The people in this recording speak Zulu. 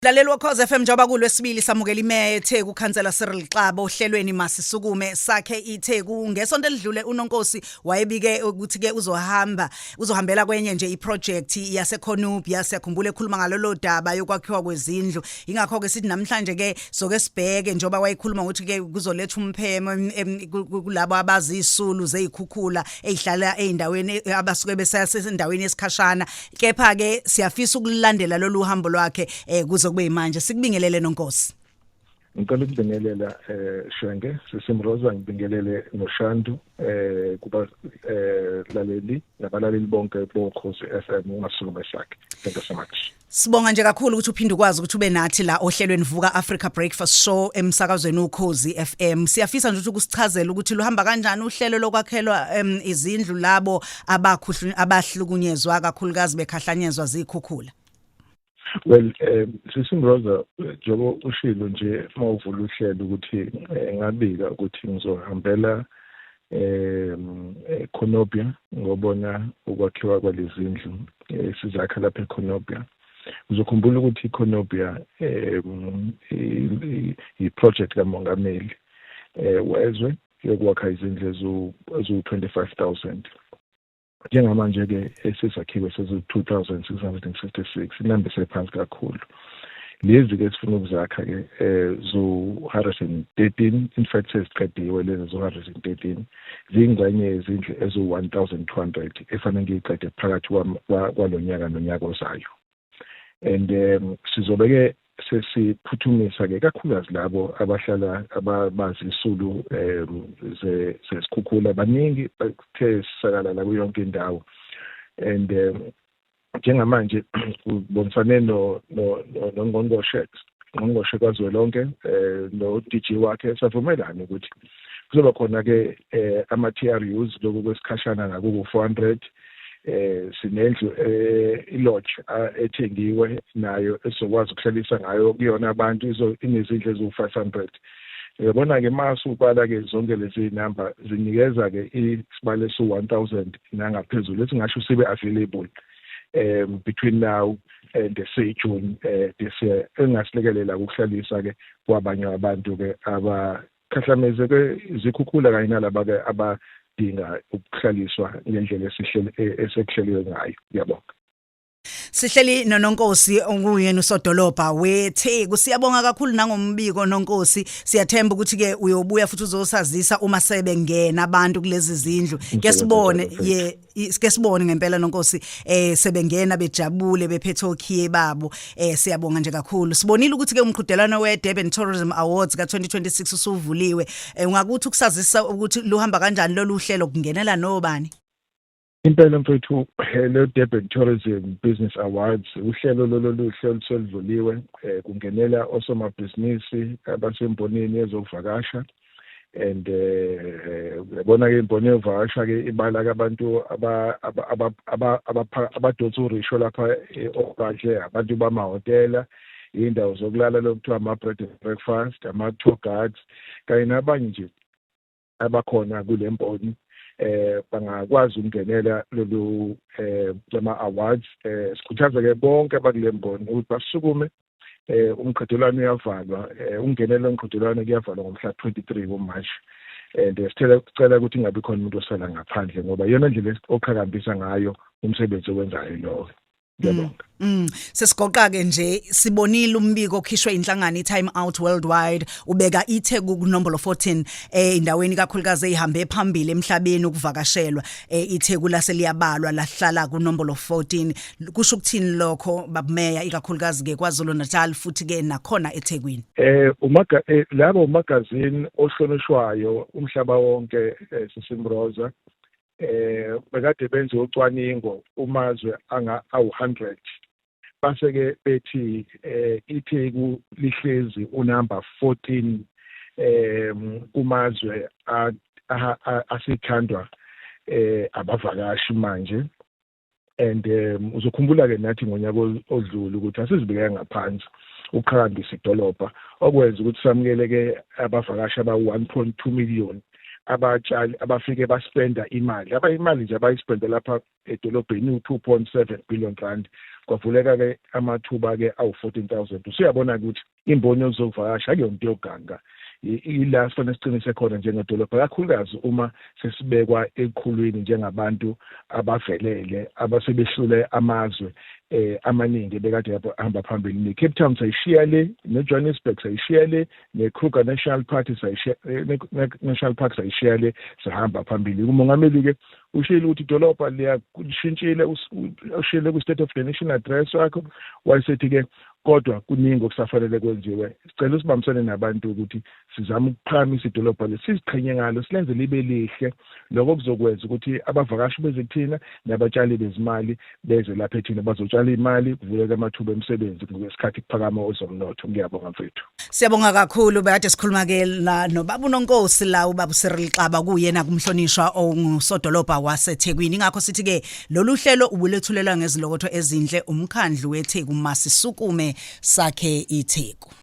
Lalelo Cause FM njoba kulwesibili samukela imeya eTheku ukhansela Cyril Xaba ohlelweni masisukume sakhe iTheku ngesonto elidlule uNonkosi wayebike ukuthi ke uzohambela kwenye nje iproject yaseConubia siyakhumbula ekhuluma ngalolo daba yokwakhiwa kwezindlu ingakho ke sithi namhlanje ke soke sibheke njoba wayekhuluma ukuthi ke kuzoletha umphemo kulabo abazisulu zezikhukhula ezihlala eindaweni abasuke besasendaweni esikhashana kepha ke siyafisa ukulandela lolu hambo lwakhe kube manje sikubingelele Nonkosi. Ngicela ukubingelela Shenge Sisimroza ngibingelele noShandu kuba laleli nabalaleli bonke boKhosi FM ungasukume sakhe. Thank you so much. Sibonga nje kakhulu ukuthi uphinde ukwazi ukuthi ube nathi la ohlelweni Vuka Africa Breakfast Show emsakazweni uKhosi FM. Siyafisa nje ukuthi ukusichazela ukuthi luhamba kanjani uhlelo lokwakhelwa izindlu labo abahlukunyezwa kakhulukazi bekhahlanyezwa zikhukhula. Well, Sisimroza njengoba ushilo nje mawuvula uhlelo ukuthi ngabika ukuthi ngizohambela Conubia ngobona ukwakhiwa kwalezindlu sizakha lapha eConubia. Uzokhumbula ukuthi iConubia iproject kaMongameli wezwe yokwakha izindlu ezu-25,000. Njengamanje ke esizakhiwe sezi-2,656 inamba sephansi kakhulu. Lezi ke sifuna ukuzakha ke zo-113 in fact seziqediwe lezi zo-113 zingxenye izindlu ezu-1,200 efanele ngiyiqede phakathi kwalonyaka nonyaka ozayo. And sizobeke sesiphuthumisa ke kakhulukazi labo abahlala abazisulu zesikhukhula baningi bathe sakala la kuyonke indawo. And njengamanje ubonisane noNgqongqoshe kazwelonke no DJ wakhe savumelana ukuthi kuzoba khona ke ama-TRUs lokhu kwesikhashana ngakubo 400 sinendlu ilodge ethengiwe nayo esizokwazi ukuhlalisa ngayo kuyona abantu inezindlu ezu-500. Yabona ke masubala ke zonke lezi number zinikeza ke isibalo esu-1,000 nangaphezulu esingasho sibe available between now and say June this year engasilekelela ukuhlalisa ke kwabanye abantu ke abakhahlameze ke izikhukhula kanye nalaba ke dinga ukuhlaliswa ngendlela esekuhleliwe ngayo. Ngiyabonga. Sihleli noNonkosi onguyena usodolobha weTheku. Siyabonga kakhulu nangombiko Nonkosi. Siyathemba ukuthi ke uyobuya futhi uzosazisa uma sebengena abantu kulezi zindlu. Ke sibone ngempela Nonkosi sebengena bejabule bephethe okhiye babo. Siyabonga nje kakhulu. Sibonile ukuthi ke umqhudelwano weDurban Tourism Awards ka2026 usuvuliwe. Ungakuthi ukusazisa ukuthi luhamba kanjani lolu hlelo kungenela nobani? Impela mfethu le Durban Tourism Business Awards uhlelo lolu hlelo seludluliwe kungenela osomabhizinisi abasembonini ezokuvakasha and yabona ke imboni yokuvakasha ke ibala kabantu abadonsa urisho lapha okanje abantu bamahotela indawo zokulala lokuthiwa ama-bread and breakfast ama-tour guides kanye nabanye nje abakhona kule mboni bangakwazi ukungenela lolu lama-awards. Sikhuthaza ke bonke abakule mboni ukuthi basukume umqhudelwano uyavalwa ungenela umqhudelwano kuyavalwa ngomhla 23 kuMashi. And sicela ukuthi ingabi khona umuntu osala ngaphandle ngoba yona ndlela oqhakambisa ngayo umsebenzi owenzayo lo. Ngiyabonga. Sesigoqa ke nje sibonile umbiko okhishwe inhlangano iTime Out Worldwide ubeka iTheku kunombolo 14 indaweni kakhulukazi ezihambe phambili emhlabeni ukuvakashelwa iTheku laseliyabalwa lahlala kunombolo 14 kusho ukuthini lokho babumeya ikakhulukazi ke kwaZulu Natal futhi ke nakhona eThekwini labo magazine ohlonishwayo umhlaba wonke Sisimroza bekade benze ucwaningo umazwe awu-100 base ke bethi iTheku lihlezi unumber 14 kumazwe asithandwa abavakashi manje. And uzokhumbula ke nathi ngonyaka odlule ukuthi asizibeke ngaphansi ukuqhakambisa idolobha okwenza ukuthi samukele ke abavakashi aba-1.2 million abatshali abafike baspenda imali imali nje abayispende lapha edolobheni u2.7 billion rand kwavuleka-ke amathuba-ke awu-14,000. Usuyabona ukuthi imboni yozovakasha akuyonto yoganga, ila sifanele siqinise khona njengedolobha, kakhulukazi uma sesibekwa eqhulwini njengabantu abavelele abasebehlule amazwe amaningi bekade hamba phambili. Ne-Cape Town sayishiya le, ne-Johannesburg sayishiya le, ne-Kruger National Park sayishiya le, sahamba phambili. Umongameli-ke ushilo ukuthi idolobha liyashintshile, ushilo ku-State of the Nation address wakho, wayesethi-ke kodwa kuningi okusafanele kwenziwe. Sicela usibambisane nabantu ukuthi sizame ukuqhamisa idolobha lesiziqhenye ngalo, silenze libe lihle. Lokho kuzokwenza ukuthi abavakashi beze kuthina nabatshali bezimali beze lapha ethina bazotshala imali, kuvuleke amathuba emisebenzi ngesikhathi kuphakama ozomnotho. Ngiyabonga mfethu. Siyabonga kakhulu. Bekade sikhuluma-ke nobaba uNonkosi la ubaba uCyril Xaba, kuyena kumhlonishwa ongusodolobha waseThekwini. Ingakho sithi-ke lolu hlelo ubulethulelwa ngezilokotho ezinhle umkhandlu weTheku Masisukume sakhe iTheku.